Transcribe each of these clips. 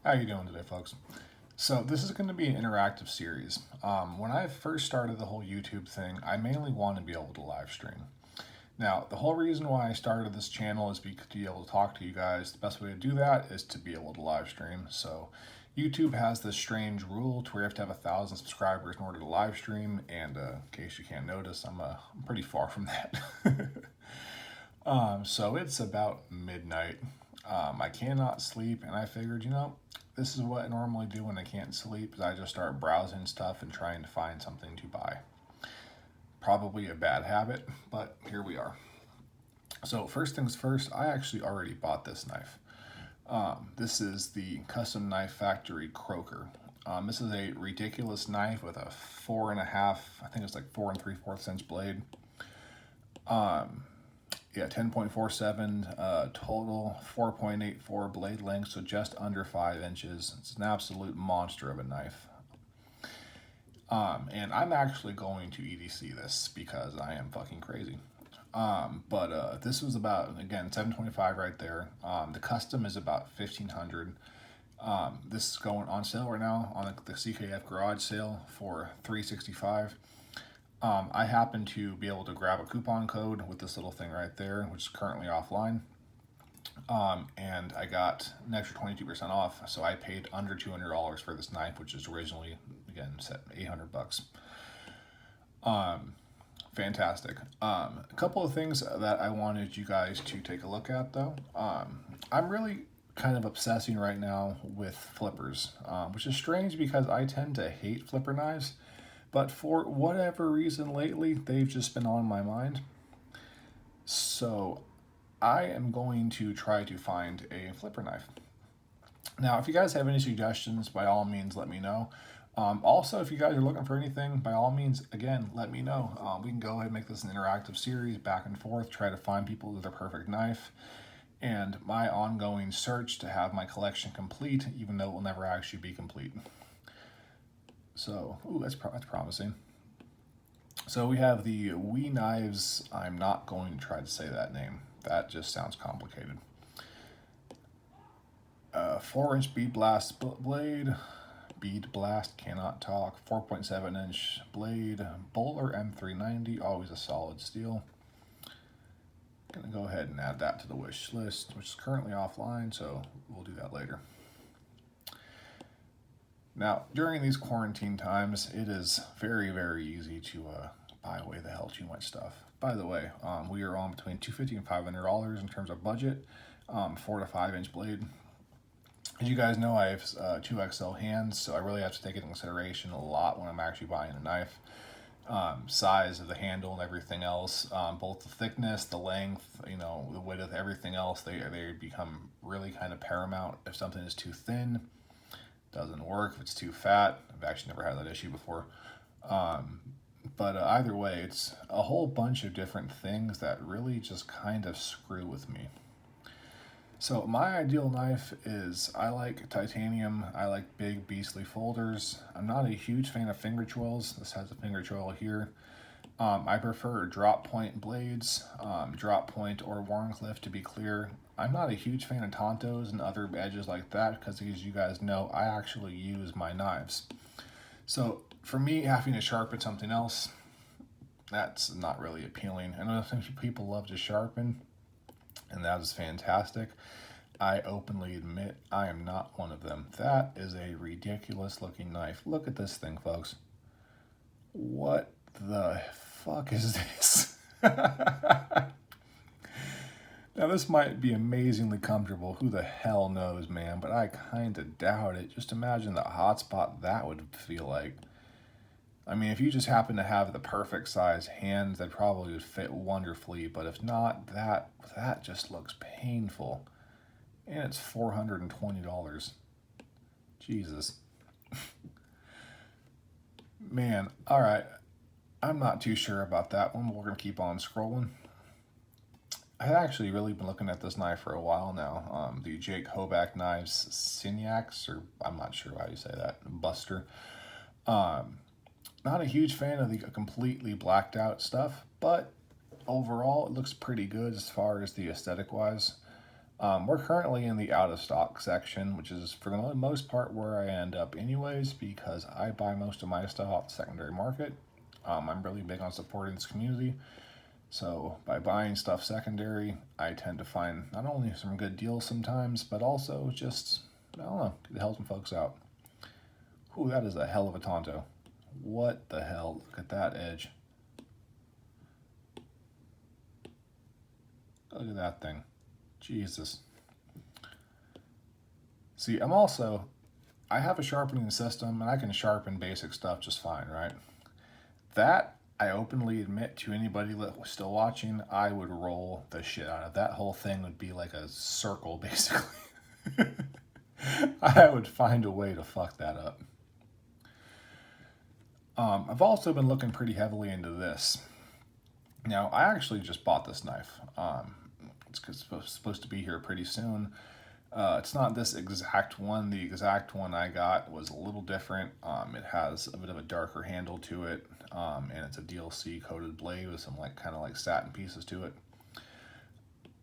How you doing today, folks? So this is going to be an interactive series. When I first started the whole YouTube thing, I mainly wanted to be able to live stream. Now, the whole reason why I started this channel is because to be able to talk to you guys. The best way to do that is to be able to live stream. So YouTube has this strange rule to where you have to have 1,000 subscribers in order to live stream. And in case you can't notice, I'm pretty far from that. So it's about midnight. I cannot sleep, and I figured, this is what I normally do when I can't sleep. Is I just start browsing stuff and trying to find something to buy. Probably a bad habit, but here we are. So first things first, I actually already bought this knife. This is the Custom Knife Factory Croker. This is a ridiculous knife with a 4.5, I think it's like 4 3/4 inch blade. Yeah, 10.47 total, 4.84 blade length, so just under 5 inches. It's an absolute monster of a knife. And I'm actually going to EDC this because I am fucking crazy. But this was about, again, 725 right there. The custom is about 1,500. This is going on sale right now on the CKF garage sale for 365. I happen to be able to grab a coupon code with this little thing right there, which is currently offline. And I got an extra 22% off, so I paid under $200 for this knife, which is originally, again, set 800 bucks. Fantastic. A couple of things that I wanted you guys to take a look at, though. I'm really kind of obsessing right now with flippers, which is strange because I tend to hate flipper knives. But for whatever reason lately, they've just been on my mind. So I am going to try to find a flipper knife. Now, if you guys have any suggestions, by all means, let me know. Also, if you guys are looking for anything, by all means, again, let me know. We can go ahead and make this an interactive series, back and forth, try to find people with their perfect knife, and my ongoing search to have my collection complete, even though it will never actually be complete. So, that's promising. So we have the WE Knives. I'm not going to try to say that name. That just sounds complicated. 4-inch bead blast blade. Bead blast, cannot talk. 4.7-inch blade. Bowler M390, always a solid steel. Gonna go ahead and add that to the wish list, which is currently offline, so we'll do that later. Now, during these quarantine times, it is very, very easy to buy away the hell too much stuff. By the way, we are on between $250 and $500 in terms of budget. 4 to 5-inch blade. As you guys know, I have 2XL hands, so I really have to take into consideration a lot when I'm actually buying a knife. Size of the handle and everything else, both the thickness, the length, the width, everything else, they become really kind of paramount. If something is too thin, doesn't work. If it's too fat, I've actually never had that issue before. But either way, it's a whole bunch of different things that really just kind of screw with me. So my ideal knife is, I like titanium. I like big beastly folders. I'm not a huge fan of finger choils. This has a finger choil here. I prefer drop point blades, drop point or Wharncliffe to be clear. I'm not a huge fan of Tontos and other edges like that because, as you guys know, I actually use my knives. So for me, having to sharpen something else, that's not really appealing. I know some people love to sharpen, and that is fantastic. I openly admit I am not one of them. That is a ridiculous looking knife. Look at this thing, folks. What the fuck is this? Now, this might be amazingly comfortable. Who the hell knows, man? But I kind of doubt it. Just imagine the hotspot that would feel like. I mean, if you just happen to have the perfect size hands, that probably would fit wonderfully. But if not, that just looks painful. And it's $420. Jesus. Man, alright. I'm not too sure about that one. We're going to keep on scrolling. I've actually really been looking at this knife for a while now. The Jake Hoback knives, Signax, or I'm not sure how you say that, Buster. Not a huge fan of the completely blacked out stuff, but overall it looks pretty good as far as the aesthetic wise. We're currently in the out of stock section, which is for the most part where I end up anyways, because I buy most of my stuff off the secondary market. I'm really big on supporting this community. So by buying stuff secondary, I tend to find not only some good deals sometimes, but also just, I don't know, it helps some folks out. Ooh, that is a hell of a Tonto. What the hell? Look at that edge. Look at that thing. Jesus. See, I have a sharpening system and I can sharpen basic stuff just fine, right? That, I openly admit to anybody that was still watching, I would roll the shit out of. That whole thing would be like a circle, basically. I would find a way to fuck that up. I've also been looking pretty heavily into this. Now, I actually just bought this knife. It's supposed to be here pretty soon. It's not this exact one. The exact one I got was a little different. It has a bit of a darker handle to it, and it's a DLC coated blade with some kind of like satin pieces to it.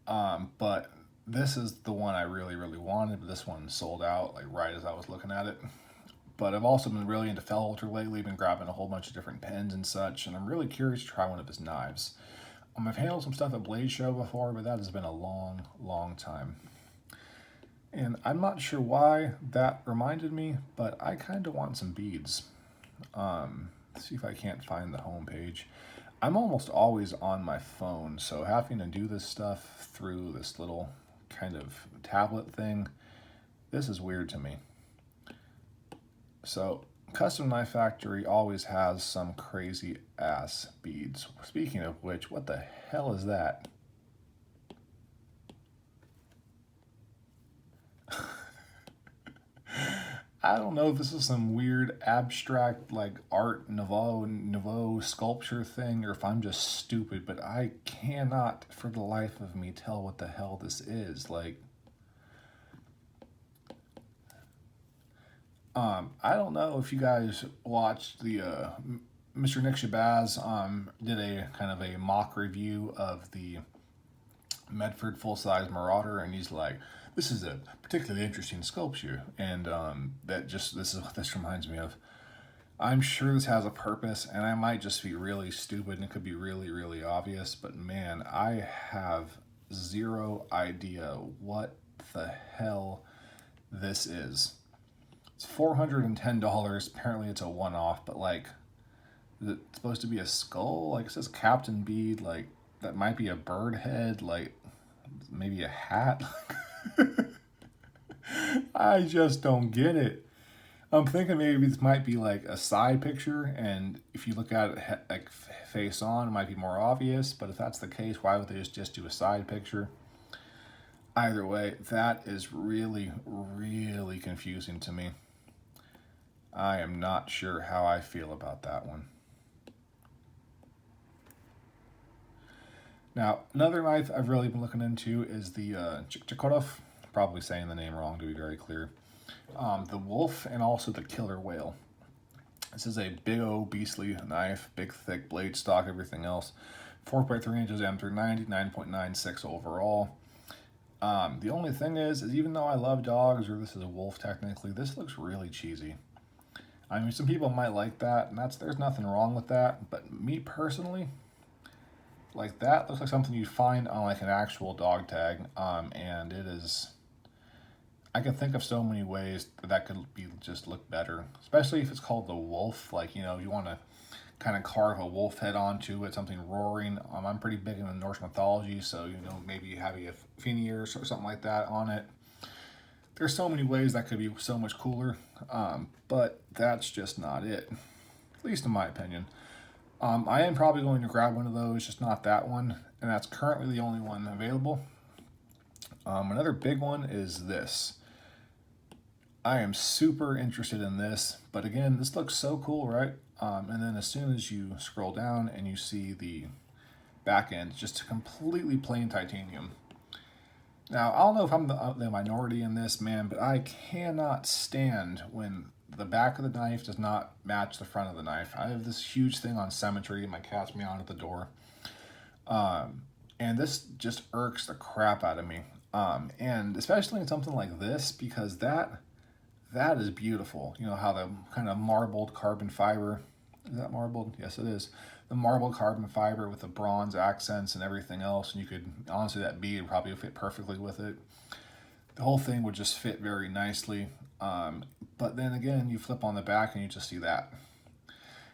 But this is the one I really, really wanted. But this one sold out like right as I was looking at it. But I've also been really into Fellholter lately. Been grabbing a whole bunch of different pens and such, and I'm really curious to try one of his knives. I've handled some stuff at Blade Show before, but that has been a long, long time. And I'm not sure why that reminded me, but I kind of want some beads. Let's see if I can't find the homepage. I'm almost always on my phone, so having to do this stuff through this little kind of tablet thing, this is weird to me. So, Custom Knife Factory always has some crazy ass beads. Speaking of which, what the hell is that? I don't know if this is some weird abstract like Art Nouveau sculpture thing or if I'm just stupid, but I cannot for the life of me tell what the hell this is. I don't know if you guys watched the Mr. Nick Shabazz did a kind of a mock review of the Medford full-size Marauder, and he's like, this is a particularly interesting sculpture, and this is what this reminds me of. I'm sure this has a purpose, and I might just be really stupid, and it could be really, really obvious, but man, I have zero idea what the hell this is. It's $410. Apparently, it's a one-off, but is it supposed to be a skull? Like, it says Captain Bead. Like, that might be a bird head. Like, maybe a hat. I just don't get it. I'm thinking maybe this might be like a side picture, and if you look at it like face on, it might be more obvious. But if that's the case, why would they just do a side picture? Either way, that is really, really confusing to me. I am not sure how I feel about that one. Now, another knife I've really been looking into is the Chikchikorov. Probably saying the name wrong to be very clear. The Wolf and also the Killer Whale. This is a big old beastly knife, big thick blade stock, everything else. 4.3 inches M390, 9.96 overall. The only thing is even though I love dogs, or this is a wolf technically, this looks really cheesy. I mean, some people might like that, and there's nothing wrong with that. But me personally, like that looks like something you'd find on like an actual dog tag, and it is. I can think of so many ways that could be just look better, especially if it's called the Wolf. Like you want to kind of carve a wolf head onto it, something roaring. I'm pretty big into Norse mythology, so maybe you have a Fenrir or something like that on it. There's so many ways that could be so much cooler, but that's just not it, at least in my opinion. I am probably going to grab one of those, just not that one, and that's currently the only one available. Another big one is this. I am super interested in this, but again, this looks so cool, right? And then as soon as you scroll down and you see the back end, just completely plain titanium. Now, I don't know if I'm the minority in this, man, but I cannot stand when the back of the knife does not match the front of the knife. I have this huge thing on symmetry, and my cat's meowing at the door. And this just irks the crap out of me. And especially in something like this, because that is beautiful. You know how the kind of marbled carbon fiber, is that marbled? Yes, it is. The marbled carbon fiber with the bronze accents and everything else, and you could, honestly, that bead would probably fit perfectly with it. The whole thing would just fit very nicely. But then again, you flip on the back and you just see that.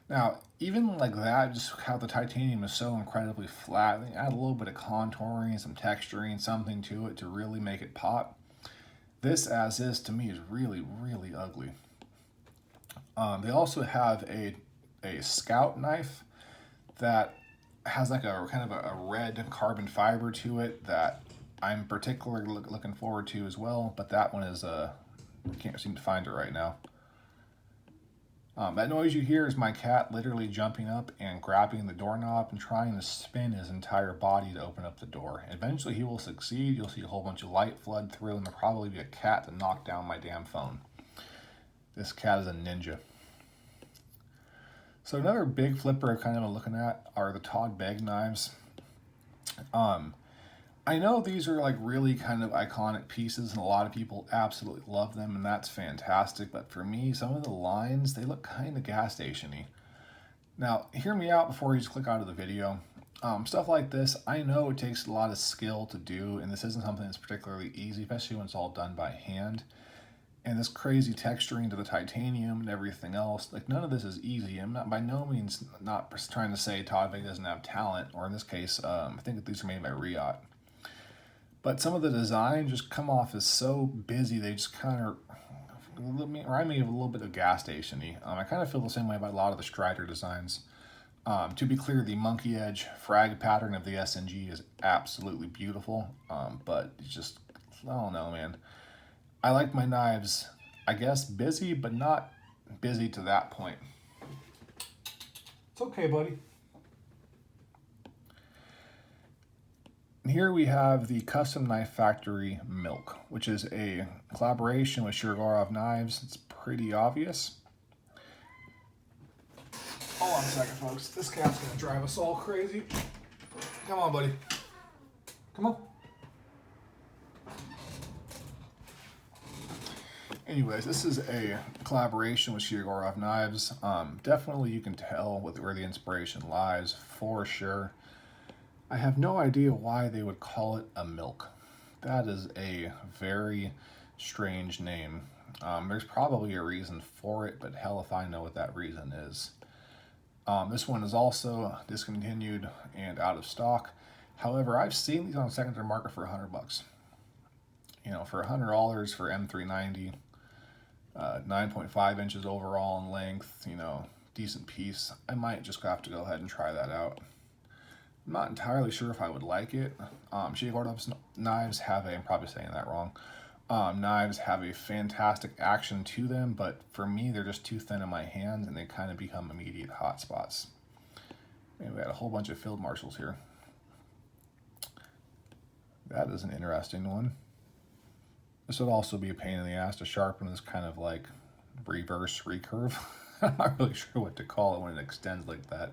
Now, even like that, just how the titanium is so incredibly flat, they add a little bit of contouring, some texturing, something to it to really make it pop. This as is, to me, is really, really ugly. They also have a scout knife that has like a kind of a red carbon fiber to it that I'm particularly looking forward to as well, but that one is, I can't seem to find it right now. That noise you hear is my cat literally jumping up and grabbing the doorknob and trying to spin his entire body to open up the door. Eventually he will succeed. You'll see a whole bunch of light flood through, and there'll probably be a cat to knock down my damn phone. This cat is a ninja. So another big flipper I'm kind of looking at are the Todd Begg knives. I know these are like really kind of iconic pieces and a lot of people absolutely love them, and that's fantastic, but for me, some of the lines, they look kind of gas station-y. Now, hear me out before you just click out of the video. Stuff like this, I know it takes a lot of skill to do, and this isn't something that's particularly easy, especially when it's all done by hand. And this crazy texturing to the titanium and everything else, like none of this is easy. I'm not by no means not trying to say Todd Begg doesn't have talent, or in this case, I think these are made by Riot. But some of the design just come off as so busy, they just kind of remind me of a little bit of gas station-y. I kind of feel the same way about a lot of the Strider designs. To be clear, the monkey edge frag pattern of the SNG is absolutely beautiful, but it's just, I don't know, man. I like my knives, I guess, busy, but not busy to that point. It's okay, buddy. And here we have the Custom Knife Factory Milk, which is a collaboration with Shirogorov Knives. It's pretty obvious. Hold on a second, folks. This cat's gonna drive us all crazy. Come on, buddy. Come on. Anyways, this is a collaboration with Shirogorov Knives. Definitely you can tell where the inspiration lies, for sure. I have no idea why they would call it a milk. That is a very strange name. There's probably a reason for it, but hell if I know what that reason is. This one is also discontinued and out of stock. However, I've seen these on the secondary market for $100. You know, for $100 for M390, 9.5 inches overall in length, you know, decent piece. I might just have to go ahead and try that out. I'm not entirely sure if I would like it. Shigorov's knives have I'm probably saying that wrong. Knives have a fantastic action to them, but for me, they're just too thin in my hands and they kind of become immediate hot spots. Maybe we had a whole bunch of field marshals here. That is an interesting one. This would also be a pain in the ass to sharpen this kind of like reverse recurve. I'm not really sure what to call it when it extends like that.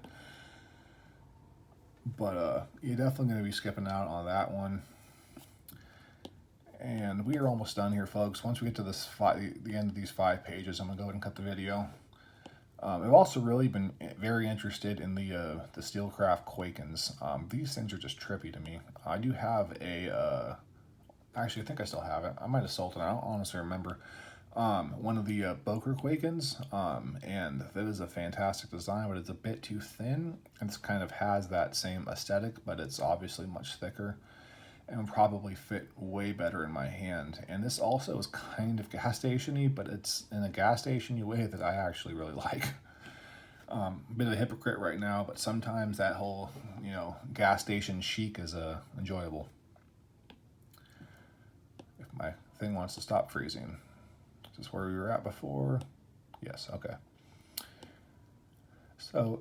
But you're definitely going to be skipping out on that one. And we are almost done here, folks. Once we get to this the end of these 5 pages, I'm going to go ahead and cut the video. I've also really been very interested in the Steelcraft Quakens. These things are just trippy to me. I do have a, actually I think I still have it. I might have sold it, I don't honestly remember. One of the Boker Quakens, and that is a fantastic design, but it's a bit too thin. It kind of has that same aesthetic, but it's obviously much thicker and would probably fit way better in my hand. And this also is kind of gas station-y, but it's in a gas station-y way that I actually really like. A bit of a hypocrite right now, but sometimes that whole, you know, gas station chic is enjoyable. If my thing wants to stop freezing. Is this where we were at before? Yes, okay. So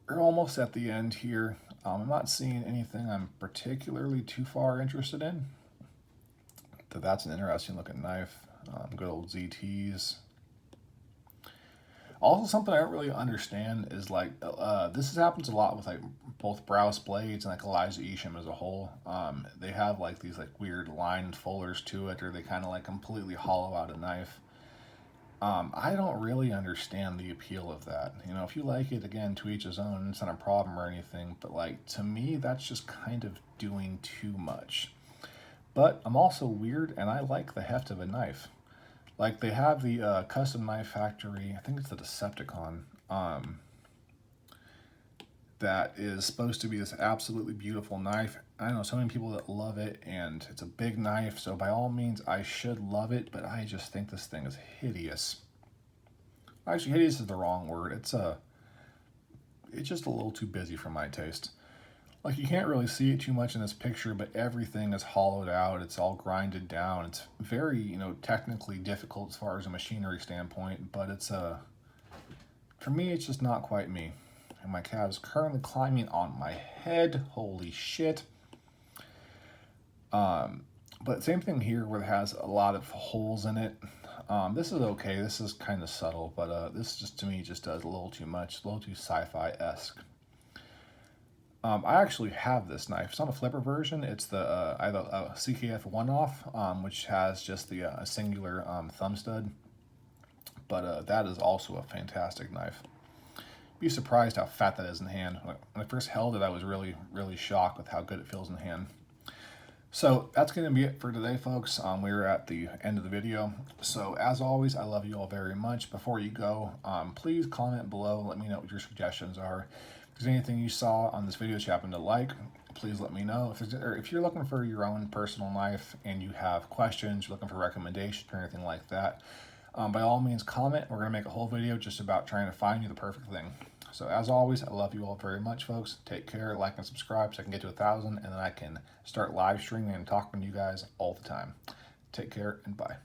we're almost at the end here. I'm not seeing anything I'm particularly too far interested in. That's an interesting looking knife. Good old ZTs. Also, something I don't really understand is like this happens a lot with like both Browse Blades and like Eliza Isham as a whole. They have like these like weird lined fullers to it, or they kind of like completely hollow out a knife. I don't really understand the appeal of that. You know, if you like it, again, to each his own. It's not a problem or anything. But like to me, that's just kind of doing too much. But I'm also weird, and I like the heft of a knife. Like they have the custom knife factory. I think it's the Decepticon. That is supposed to be this absolutely beautiful knife. I know so many people that love it, and it's a big knife, so by all means, I should love it, but I just think this thing is hideous. Actually, hideous is the wrong word. It's just a little too busy for my taste. Like, you can't really see it too much in this picture, but everything is hollowed out. It's all grinded down. It's very, technically difficult as far as a machinery standpoint, but for me, it's just not quite me. And my cat is currently climbing on my head. Holy shit. But same thing here where it has a lot of holes in it. This is okay. This is kind of subtle, but this just to me just does a little too much, a little too sci-fi-esque. I actually have this knife. It's not a flipper version. It's the I have a CKF one-off, which has just the singular thumb stud. But that is also a fantastic knife. Be surprised how fat that is in hand. When I first held it, I was really, really shocked with how good it feels in hand. So that's going to be it for today, folks. We're at the end of the video. So as always, I love you all very much. Before you go, please comment below. Let me know what your suggestions are. If there's anything you saw on this video that you happen to like, please let me know. If you're looking for your own personal knife and you have questions, you're looking for recommendations or anything like that, by all means, comment. We're going to make a whole video just about trying to find you the perfect thing. So as always, I love you all very much, folks. Take care, like and subscribe so I can get to 1,000, and then I can start live streaming and talking to you guys all the time. Take care, and bye.